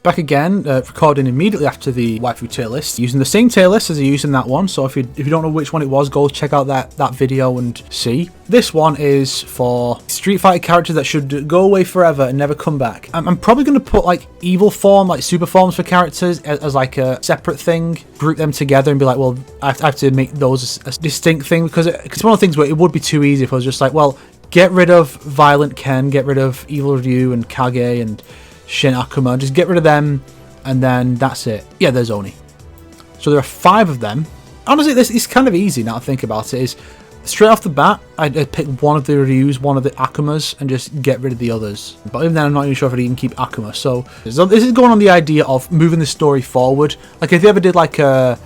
Back again, recording immediately after the waifu tier list, using the same tier list as I used in that one. So if you don't know which one it was, go check out that video and see. This one is for Street Fighter characters that should go away forever and never come back. I'm probably going to put like evil form, like super forms for characters as like a separate thing, group them together and be like, well, I have to make those a distinct thing, because it's one of the things where it would be too easy if I was just like, well, get rid of Violent Ken, get rid of Evil Ryu and Kage and Shin Akuma, just get rid of them, and then that's it. Yeah, there's Oni. So there are 5 of them. Honestly, this is kind of easy now to think about it. Is straight off the bat, I'd pick one of the Ryus, one of the Akumas, and just get rid of the others. But even then, I'm not even sure if I'd even keep Akuma. So this is going on the idea of moving the story forward. Like if you ever did like an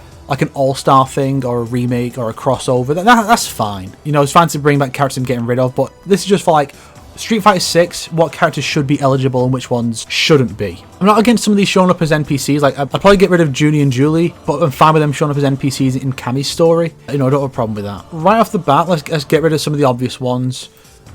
all-star thing or a remake or a crossover, that's fine. You know, it's fine to bring back characters I'm getting rid of, but this is just for like Street Fighter 6, what characters should be eligible and which ones shouldn't be. I'm not against some of these showing up as NPCs. Like, I'd probably get rid of Junie and Julie, but I'm fine with them showing up as NPCs in Kami's story. You know, I don't have a problem with that. Right off the bat, let's get rid of some of the obvious ones.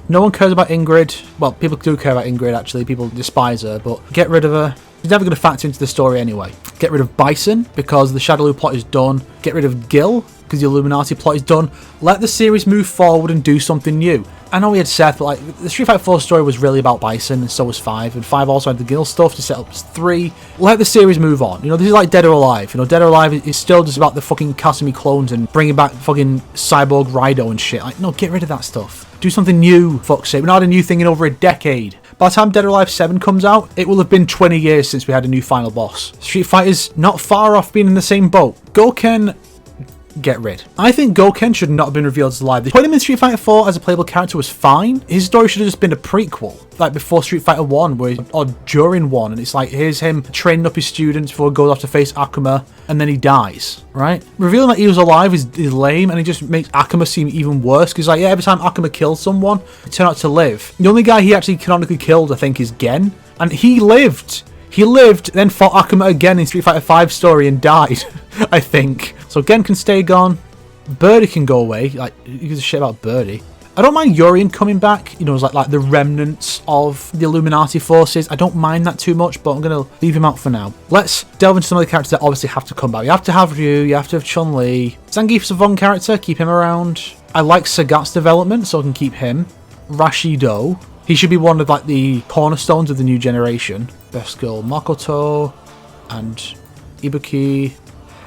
No one cares about Ingrid. Well, people do care about Ingrid, actually. People despise her, but get rid of her. She's never going to factor into the story anyway. Get rid of Bison, because the Shadaloo plot is done. Get rid of Gil, because the Illuminati plot is done. Let the series move forward and do something new. I know we had Seth, but like the Street Fighter 4 story was really about Bison, and so was 5. And 5 also had the Gil stuff to set up 3. Let the series move on. You know, this is like Dead or Alive. You know, Dead or Alive is still just about the fucking Kasumi clones and bringing back fucking Cyborg Raido and shit. Like, no, get rid of that stuff. Do something new, fuck's sake. We've not had a new thing in over a decade. By the time Dead or Alive 7 comes out, it will have been 20 years since we had a new final boss. Street Fighter's not far off being in the same boat. Gouken, get rid. I think Gouken should not have been revealed as alive. Putting him in Street Fighter 4 as a playable character was fine. His story should have just been a prequel, like before Street Fighter 1, or during 1, and it's like, here's him training up his students before he goes off to face Akuma, and then he dies, right? Revealing that he was alive is lame, and it just makes Akuma seem even worse, because like, yeah, every time Akuma kills someone, they turn out to live. The only guy he actually canonically killed, I think, is Gen, and he lived. He lived, then fought Akuma again in Street Fighter 5 story and died, I think. So Gen can stay gone. Birdie can go away. Like, who gives a shit about Birdie? I don't mind Urien coming back, you know, as like the remnants of the Illuminati forces. I don't mind that too much, but I'm going to leave him out for now. Let's delve into some of the characters that obviously have to come back. You have to have Ryu, you have to have Chun-Li. Zangief's a fun character, keep him around. I like Sagat's development, so I can keep him. Rashido, he should be one of like the cornerstones of the new generation. Best girl Makoto and Ibuki.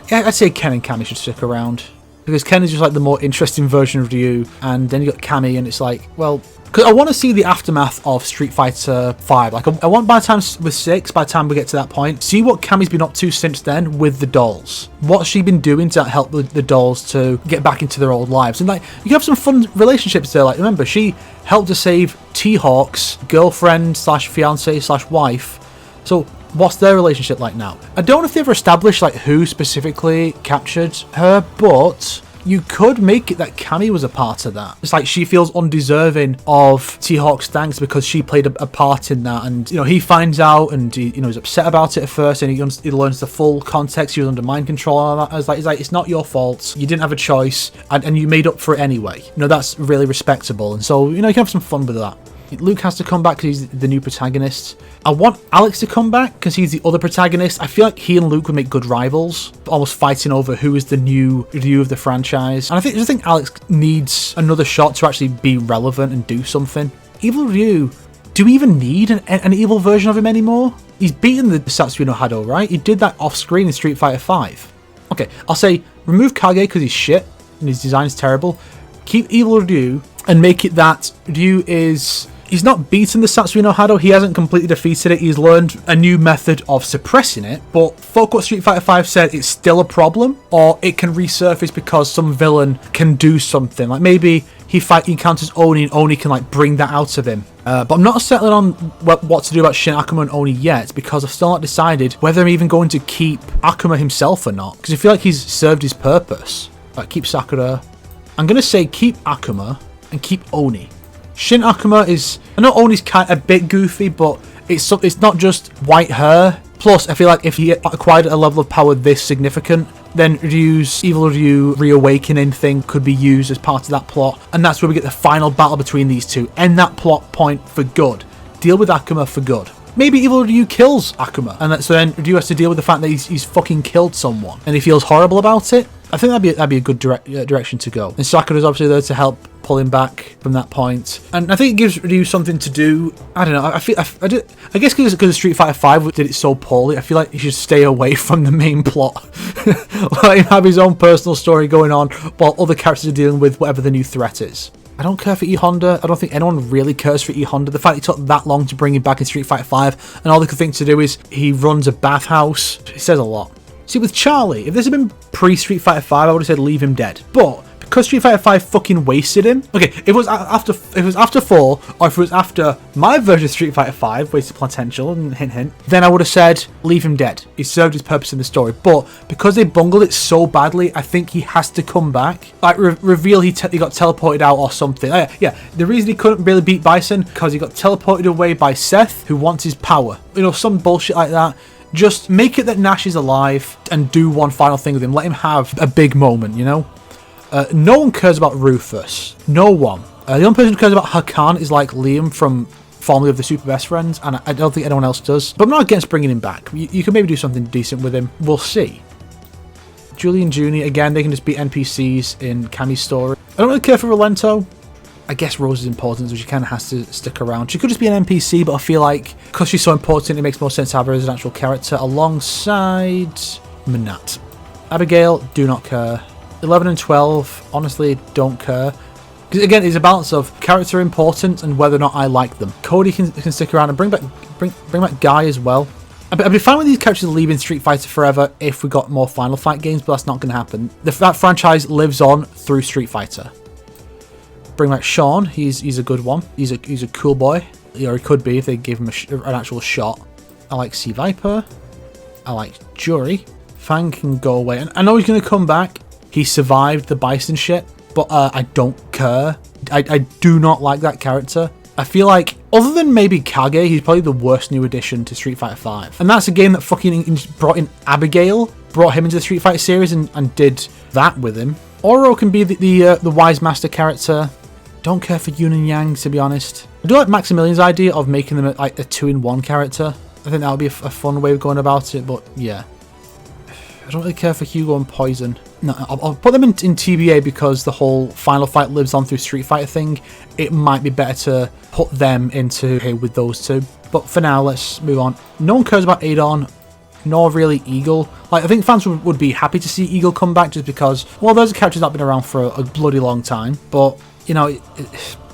Yeah, I'd say Ken and Kami should stick around, because Ken is just like the more interesting version of Ryu, and then you got Kami, and it's like, well, because I want to see the aftermath of Street Fighter 5. Like, I want by the time with 6, by the time we get to that point, see what Kami's been up to since then with the dolls. What's she been doing to help the dolls to get back into their old lives? And like, you can have some fun relationships there. Like, remember, she helped to save T-Hawk's girlfriend slash fiance slash wife. So what's their relationship like now? I don't know if they've ever established like who specifically captured her, but you could make it that Kami was a part of that. It's like she feels undeserving of T-Hawk's thanks because she played a part in that, and you know, he finds out and he, you know, he's upset about it at first, and he learns the full context. He was under mind control and all that. It's like it's not your fault. You didn't have a choice, and you made up for it anyway. You know, that's really respectable, and so you know, you can have some fun with that. Luke has to come back because he's the new protagonist. I want Alex to come back because he's the other protagonist. I feel like he and Luke would make good rivals, almost fighting over who is the new Ryu of the franchise. And I just think Alex needs another shot to actually be relevant and do something. Evil Ryu, do we even need an evil version of him anymore? He's beaten the Satsui no Hado, right? He did that off screen in Street Fighter 5. Okay, I'll say remove Kage because he's shit and his design is terrible. Keep Evil Ryu and make it that Ryu is... He's not beaten the Satsui no Hado, he hasn't completely defeated it, he's learned a new method of suppressing it, but fuck what Street Fighter 5 said, it's still a problem, or it can resurface because some villain can do something, like maybe he encounters Oni and Oni can like bring that out of him. But I'm not settling on what to do about Shin Akuma and Oni yet, because I've still not decided whether I'm even going to keep Akuma himself or not, because I feel like he's served his purpose. Like, keep Sakura. I'm going to say keep Akuma and keep Oni. Shin Akuma is... I know Oni's kind of a bit goofy, but it's not just white hair. Plus, I feel like if he acquired a level of power this significant, then Ryu's Evil Ryu reawakening thing could be used as part of that plot. And that's where we get the final battle between these two. End that plot point for good. Deal with Akuma for good. maybe Evil Ryu kills Akuma, and so then Ryu has to deal with the fact that he's fucking killed someone, and he feels horrible about it. I think that'd be a good direction to go. And Sakura's obviously there to help pull him back from that point, and I think it gives Ryu something to do. I don't know. I guess because Street Fighter V did it so poorly, I feel like he should stay away from the main plot. Let him have his own personal story going on while other characters are dealing with whatever the new threat is. I don't care for E Honda. I don't think anyone really cares for E Honda. The fact it took that long to bring him back in Street Fighter V, and all they could think to do is he runs a bathhouse. It says a lot. See, with Charlie, if this had been pre-Street Fighter V, I would have said leave him dead. But because Street Fighter V fucking wasted him. Okay, if it was after 4, or if it was after my version of Street Fighter V, wasted potential, and hint hint, then I would have said leave him dead. He served his purpose in the story. But because they bungled it so badly, I think he has to come back. Like reveal he got teleported out or something. Yeah, the reason he couldn't really beat Bison because he got teleported away by Seth, who wants his power. You know, some bullshit like that. Just make it that Nash is alive and do one final thing with him. Let him have a big moment, you know? No one cares about Rufus. No one. The only person who cares about Hakan is like Liam from formerly of the Super Best Friends, and I don't think anyone else does. But I'm not against bringing him back. You can maybe do something decent with him. We'll see. Julie and Junie, again, they can just be NPCs in Cammy's story. I don't really care for Rolento. I guess Rose is important, so she kind of has to stick around. She could just be an NPC, but I feel like because she's so important, it makes more sense to have her as an actual character alongside Minat. Abigail, do not care. 11 and 12, honestly, don't care. Because again, it's a balance of character importance and whether or not I like them. Cody can stick around and bring back Guy as well. I'd be fine with these characters leaving Street Fighter forever if we got more Final Fight games, but that's not going to happen. That franchise lives on through Street Fighter. Bring back Sean. He's a good one. He's a cool boy. Or he could be if they give him an actual shot. I like Sea Viper. I like Jury. Fang can go away. And I know he's going to come back. He survived the Bison shit, but I don't care. I do not like that character. I feel like, other than maybe Kage, he's probably the worst new addition to Street Fighter V. And that's a game that fucking brought in Abigail, brought him into the Street Fighter series and did that with him. Oro can be the Wise Master character. Don't care for Yun and Yang, to be honest. I do like Maximilian's idea of making them like a 2-in-1 character. I think that would be a fun way of going about it, but yeah. I don't really care for Hugo and Poison. No, I'll put them in TBA because the whole Final Fight lives on through Street Fighter thing. It might be better to put them into here with those two. But for now, let's move on. No one cares about Adon, nor really Eagle. Like, I think fans would be happy to see Eagle come back just because, well, those are characters that have been around for a bloody long time. But, you know,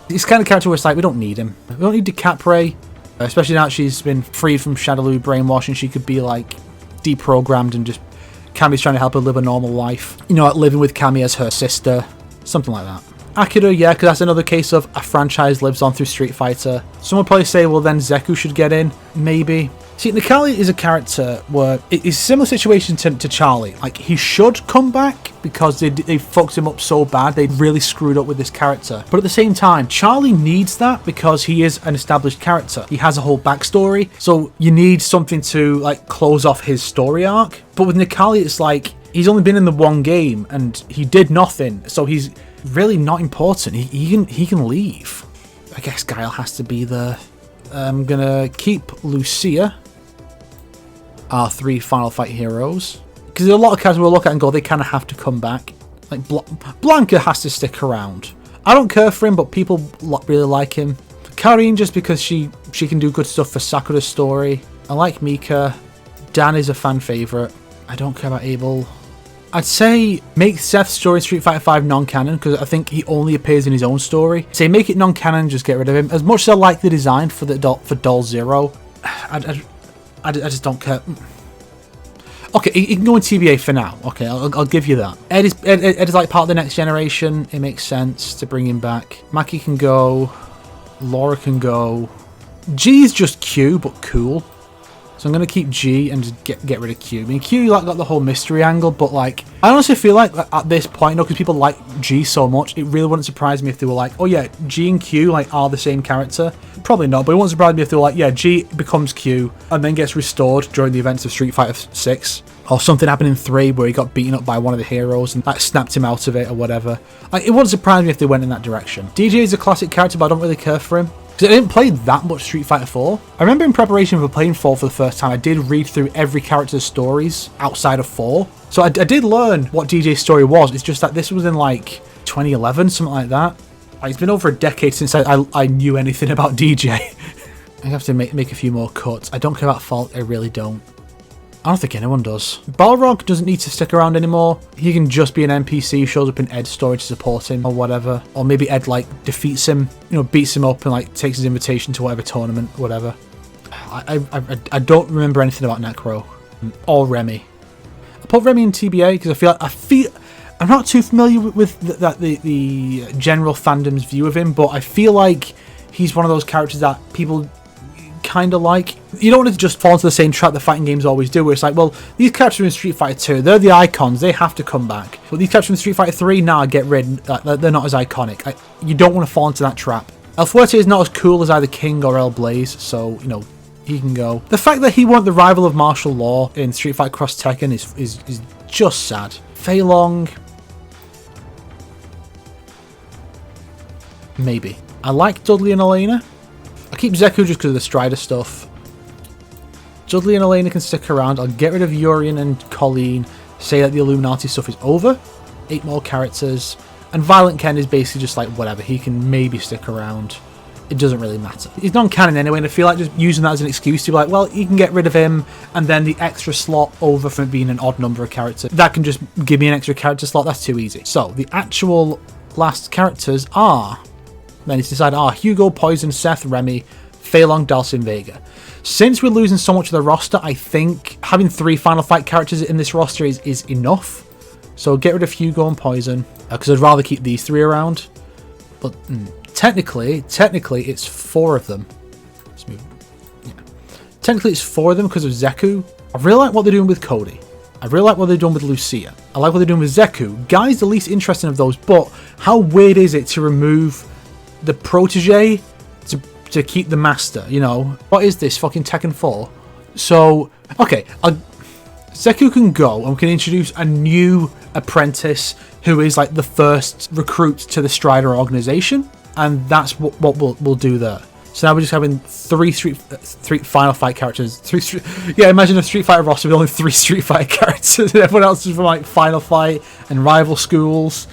it's kind of character where it's like, we don't need him. We don't need DiCaprio, especially now that she's been freed from Shadaloo brainwashing. She could be, like, deprogrammed and just Cammy's trying to help her live a normal life. You know, like living with Cammy as her sister. Something like that. Akira, yeah, because that's another case of a franchise lives on through Street Fighter. Some would probably say, well, then Zeku should get in. Maybe. See, Nikali is a character where it's a similar situation to Charlie. Like, he should come back because they fucked him up so bad. They really screwed up with this character. But at the same time, Charlie needs that because he is an established character. He has a whole backstory. So you need something to, like, close off his story arc. But with Nikali, it's like, he's only been in the one game and he did nothing. So he's really not important. He can leave. I guess Guile has to be there. I'm gonna keep Lucia. Our 3 Final Fight heroes. Because there's a lot of characters we'll look at and go, they kind of have to come back. Like, Blanca has to stick around. I don't care for him, but people really like him. Karin, just because she can do good stuff for Sakura's story. I like Mika. Dan is a fan favourite. I don't care about Abel. I'd say make Seth's story in Street Fighter V non-canon, because I think he only appears in his own story. Say make it non-canon, just get rid of him. As much as I like the design for Doll Zero, I just don't care. Okay, he can go in TBA for now. Okay, I'll give you that. Ed is like part of the next generation. It makes sense to bring him back. Maki can go. Laura can go. G is just Q, but cool. So I'm going to keep G and just get rid of Q. I mean, Q like got the whole mystery angle, but like, I honestly feel like at this point, because people like G so much, it really wouldn't surprise me if they were like, oh yeah, G and Q like are the same character. Probably not, but it wouldn't surprise me if they were like, yeah, G becomes Q and then gets restored during the events of Street Fighter 6. Or something happened in 3 where he got beaten up by one of the heroes and like snapped him out of it or whatever. Like, it wouldn't surprise me if they went in that direction. DJ is a classic character, but I don't really care for him. Because I didn't play that much Street Fighter 4. I remember in preparation for playing 4 for the first time, I did read through every character's stories outside of 4. So I did learn what DJ's story was. It's just that this was in like 2011, something like that. Like, it's been over a decade since I knew anything about DJ. I have to make a few more cuts. I don't care about Falk, I really don't. I don't think anyone does. Balrog doesn't need to stick around anymore. He can just be an NPC who shows up in Ed's story to support him or whatever. Or maybe Ed like defeats him, you know, beats him up and like takes his invitation to whatever tournament or whatever. I don't remember anything about Necro or Remy. I put Remy in TBA because I feel I'm not too familiar with the general fandom's view of him, but I feel like he's one of those characters that people kind of like. You don't want to just fall into the same trap the fighting games always do, where it's like, well, these characters are in Street Fighter 2, they're the icons, they have to come back. But these characters in Street Fighter 3, nah, get rid, they're not as iconic. You don't want to fall into that trap. El Fuerte is not as cool as either King or El Blaze, so, you know, he can go. The fact that he wasn't the rival of martial law in Street Fighter Cross Tekken is just sad. Fei Long, maybe. I like Dudley and Elena. I keep Zeku just because of the Strider stuff. Dudley and Elena can stick around. I'll get rid of Urien and Colleen. Say that the Illuminati stuff is over. 8 more characters. And Violent Ken is basically just like whatever. He can maybe stick around. It doesn't really matter. He's non-canon anyway, and I feel like just using that as an excuse to be like, well, you can get rid of him, and then the extra slot over from being an odd number of characters. That can just give me an extra character slot. That's too easy. So, the actual last characters are... Then it's decided, Hugo, Poison, Seth, Remy, Fei Long, Dalsim, Vega. Since we're losing so much of the roster, I think having 3 Final Fight characters in this roster is enough. So get rid of Hugo and Poison, because I'd rather keep these 3 around. But technically, it's 4 of them. Let's move. Yeah. Technically, it's 4 of them because of Zeku. I really like what they're doing with Cody. I really like what they're doing with Lucia. I like what they're doing with Zeku. Guy's the least interesting of those, but how weird is it to remove the protege to keep the master, you know? What is this, fucking Tekken 4? So, okay, Zeku can go and we can introduce a new apprentice who is like the first recruit to the Strider organization, and that's what we'll do there. So now we're just having 3 Final Fight characters. Yeah, imagine a Street Fighter roster with only 3 Street Fighter characters, and everyone else is from like Final Fight and rival schools.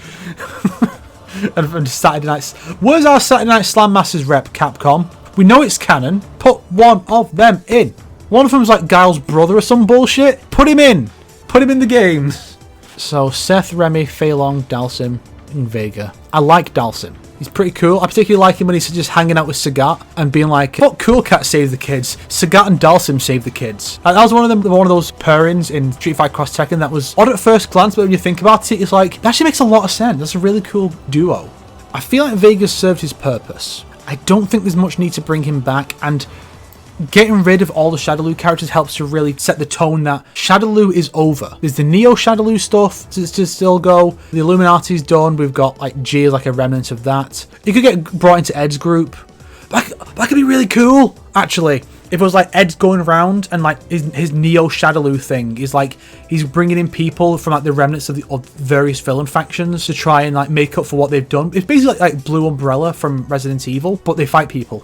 And from Saturday Night... Where's our Saturday Night Slam Masters rep, Capcom? We know it's canon. Put one of them in. One of them's like Guile's brother or some bullshit. Put him in. Put him in the games. So, Seth, Remy, Fei Long, Dalsim, and Vega. I like Dalsim. He's pretty cool. I particularly like him when he's just hanging out with Sagat and being like, "Fuck, Cool Cat saved the kids. Sagat and Dalsim saved the kids." That was one of those pairings in Street Fighter Cross Tekken that was odd at first glance, but when you think about it, it's like, that actually makes a lot of sense. That's a really cool duo. I feel like Vega's served his purpose. I don't think there's much need to bring him back, and getting rid of all the Shadaloo characters helps to really set the tone that Shadaloo is over. There's the Neo Shadaloo stuff to still go. The Illuminati's done. We've got like G as like a remnant of that. You could get brought into Ed's group. That could be really cool, actually. If it was like Ed's going around and like his Neo Shadaloo thing is like he's bringing in people from like the remnants of various villain factions to try and like make up for what they've done. It's basically like Blue Umbrella from Resident Evil, but they fight people.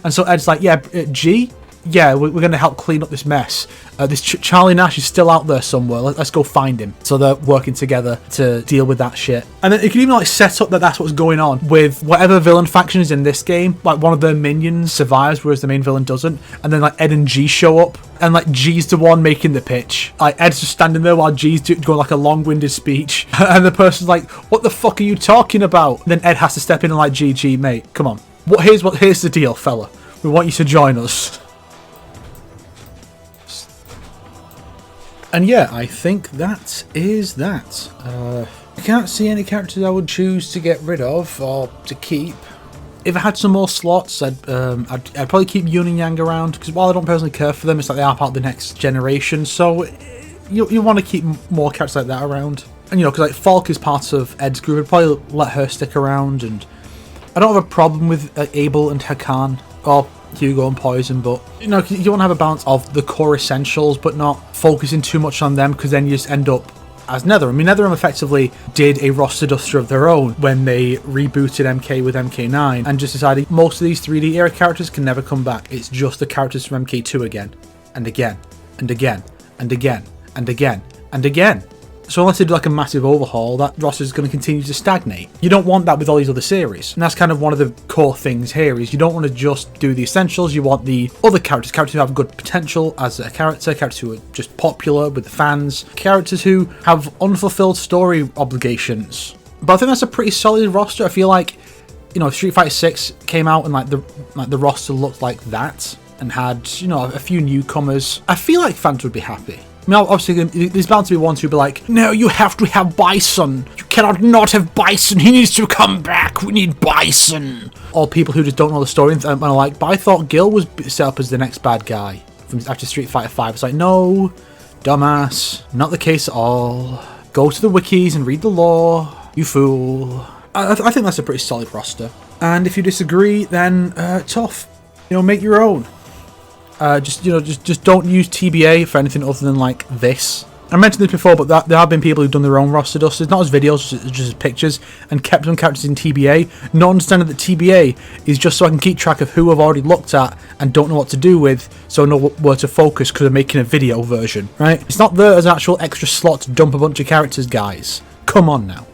And so Ed's like, yeah, G, yeah, we're going to help clean up this mess. This Charlie Nash is still out there somewhere. Let's go find him. So they're working together to deal with that shit. And then it can even like set up that that's what's going on with whatever villain faction is in this game. Like one of their minions survives, whereas the main villain doesn't. And then like Ed and G show up, and like G's the one making the pitch. Like Ed's just standing there while G's going like a long-winded speech, and the person's like, "What the fuck are you talking about?" And then Ed has to step in and like, "G, mate, come on. Here's the deal, fella. We want you to join us." And yeah, I think that is that. I can't see any characters I would choose to get rid of or to keep. If I had some more slots, I'd probably keep Yun and Yang around, because while I don't personally care for them, it's like they are part of the next generation. So you want to keep more characters like that around. And you know, because like Falk is part of Ed's group, I'd probably let her stick around. And I don't have a problem with Abel and Hakan or Hugo and Poison, but you know, you want to have a balance of the core essentials, but not focusing too much on them, because then you just end up as NetherRealm. I mean, NetherRealm effectively did a roster duster of their own when they rebooted MK with MK9 and just decided most of these 3D era characters can never come back. It's just the characters from MK2 again, and again, and again, and again, and again, and again. So unless they do like a massive overhaul, that roster is going to continue to stagnate. You don't want that with all these other series. And that's kind of one of the core things here, is you don't want to just do the essentials, you want the other characters who have good potential as a character, characters who are just popular with the fans, characters who have unfulfilled story obligations. But I think that's a pretty solid roster. I feel like, you know, if Street Fighter 6 came out and like the roster looked like that and had, you know, a few newcomers, I feel like fans would be happy. I mean, obviously, there's bound to be ones who'll be like, no, you have to have Bison. You cannot not have Bison. He needs to come back. We need Bison. Or people who just don't know the story and are like, but I thought Gil was set up as the next bad guy from after Street Fighter 5. It's like, no, dumbass. Not the case at all. Go to the wikis and read the lore. You fool. I think that's a pretty solid roster. And if you disagree, then tough. You know, make your own. Just don't use TBA for anything other than like this. I mentioned this before, but there have been people who've done their own roster dusters, not as videos, just as pictures, and kept some characters in TBA, not understanding that TBA is just so I can keep track of who I've already looked at and don't know what to do with, so I know where to focus because I'm making a video version, right? It's not there as an actual extra slot to dump a bunch of characters, guys. Come on now.